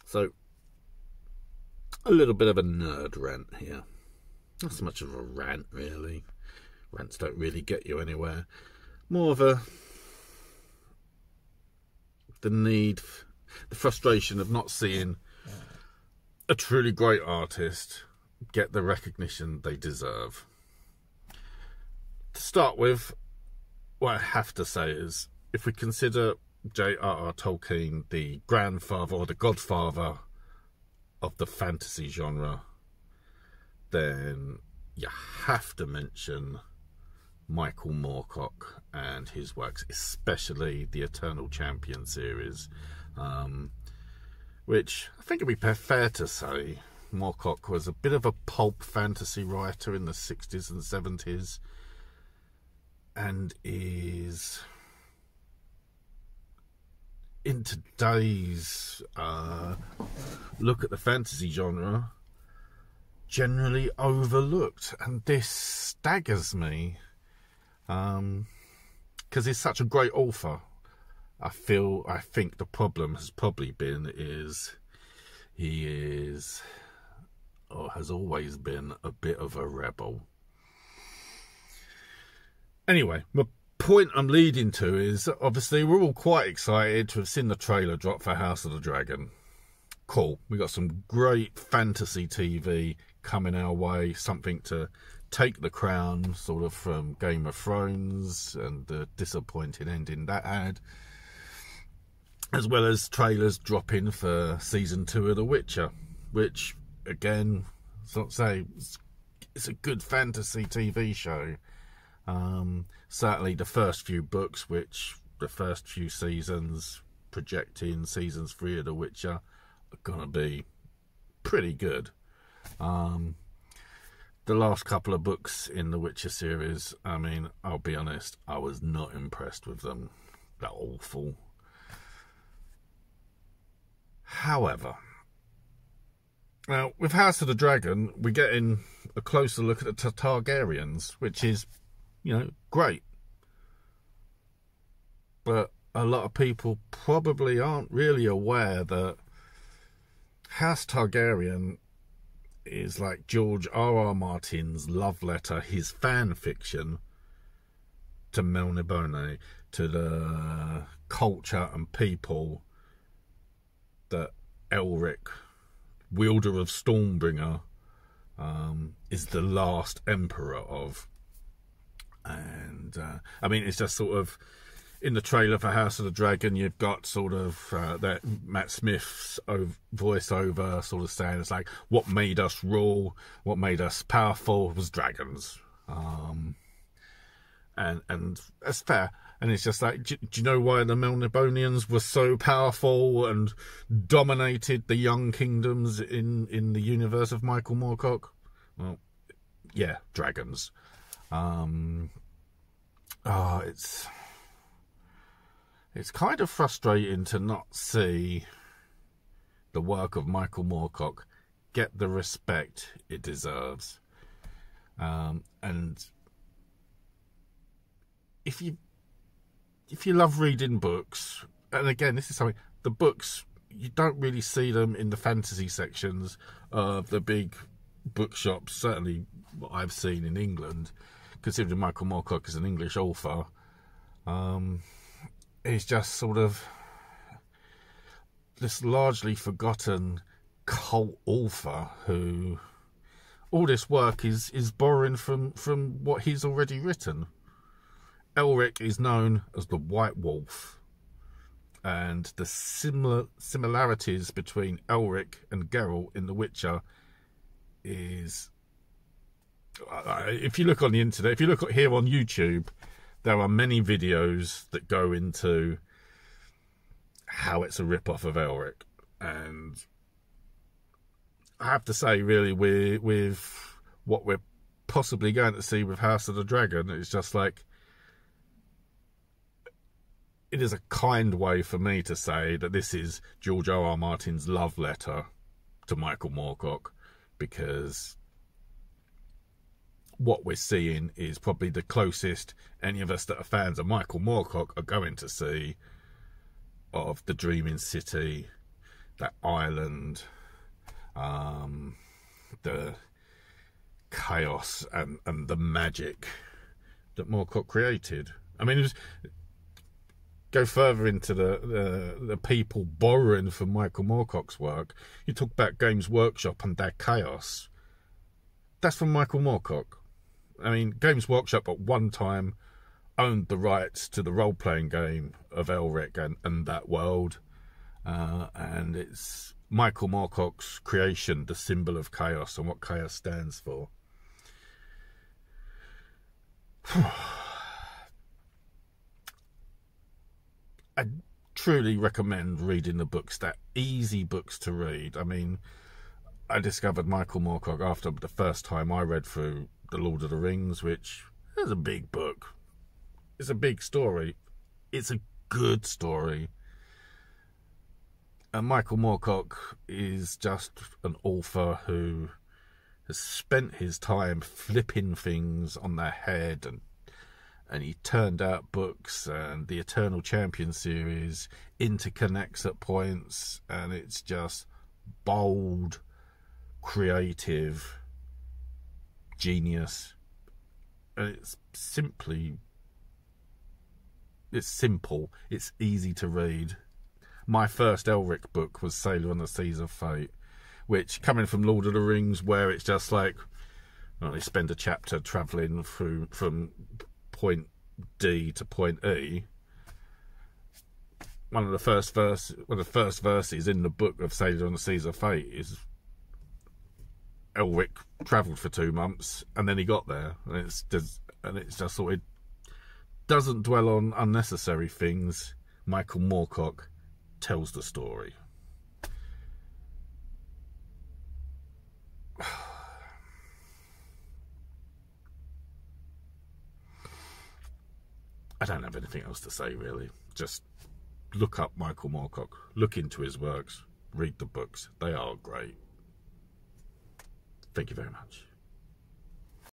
So, a little bit of a nerd rant here. Not so much of a rant, really. Rants don't really get you anywhere. More of the frustration of not seeing a truly great artist get the recognition they deserve. To start with, what I have to say is, if we consider J.R.R. Tolkien the grandfather or the godfather of the fantasy genre, then you have to mention Michael Moorcock and his works, especially the Eternal Champion series, which I think it'd be fair to say Moorcock was a bit of a pulp fantasy writer in the 60s and 70s, and is, in today's look at the fantasy genre, generally overlooked. And this staggers me, because he's such a great author. I think the problem has probably been he is, or has always been, a bit of a rebel. Anyway, my point I'm leading to is, obviously we're all quite excited to have seen the trailer drop for House of the Dragon. Cool, we got some great fantasy TV coming our way, something to take the crown sort of from Game of Thrones and the disappointing ending that had, as well as trailers dropping for season 2 of The Witcher, which again, sort of say, it's a good fantasy TV show. Certainly the first few books, which the first few seasons, projecting seasons 3 of The Witcher, are gonna be pretty good. The last couple of books in the Witcher series, I mean, I'll be honest, I was not impressed with them. They're awful. However, now with House of the Dragon, we're getting a closer look at the Targaryens, which is, you know, great. But a lot of people probably aren't really aware that House Targaryen is like George R.R. Martin's love letter, his fan fiction to Melniboné, to the culture and people that Elric, wielder of Stormbringer, is the last emperor of. And I mean, it's just sort of, in the trailer for House of the Dragon, you've got sort of that Matt Smith's voiceover sort of saying, it's like, what made us rule, what made us powerful was dragons. And that's fair. And it's just like, do you know why the Melnibonians were so powerful and dominated the young kingdoms in the universe of Michael Moorcock? Well, yeah, dragons. It's kind of frustrating to not see the work of Michael Moorcock get the respect it deserves. And if you love reading books, and again, this is something, the books, you don't really see them in the fantasy sections of the big bookshops, certainly what I've seen in England, considering Michael Moorcock is an English author. He's just sort of this largely forgotten cult author who all this work is borrowing from what he's already written. Elric is known as the White Wolf, and the similarities between Elric and Geralt in The Witcher is, if you look on the internet, if you look here on YouTube, there are many videos that go into how it's a rip-off of Elric. And I have to say, really, with what we're possibly going to see with House of the Dragon, it's just like, it is a kind way for me to say that this is George R.R. Martin's love letter to Michael Moorcock, because what we're seeing is probably the closest any of us that are fans of Michael Moorcock are going to see of the Dreaming City, that island, the chaos and the magic that Moorcock created. I mean, go further into the people borrowing from Michael Moorcock's work. You talk about Games Workshop and their chaos. That's from Michael Moorcock. I mean, Games Workshop at one time owned the rights to the role-playing game of Elric and that world. And it's Michael Moorcock's creation, the symbol of chaos and what chaos stands for. I truly recommend reading the books. They're easy books to read. I mean, I discovered Michael Moorcock after the first time I read through The Lord of the Rings, which is a big book. It's a big story. It's a good story. And Michael Moorcock is just an author who has spent his time flipping things on their head, and he turned out books, and the Eternal Champion series interconnects at points, and it's just bold, creative, genius, and it's simple, it's easy to read. My first Elric book was Sailor on the Seas of Fate, which, coming from Lord of the Rings, where it's just like, well, they spend a chapter travelling through from point D to point E. One of the first verses in the book of Sailor on the Seas of Fate is Elric travelled for 2 months and then he got there, and it's just sort of doesn't dwell on unnecessary things. Michael Moorcock tells the story. I don't have anything else to say, really. Just look up Michael Moorcock, look into his works, read the books. They are great. Thank you very much.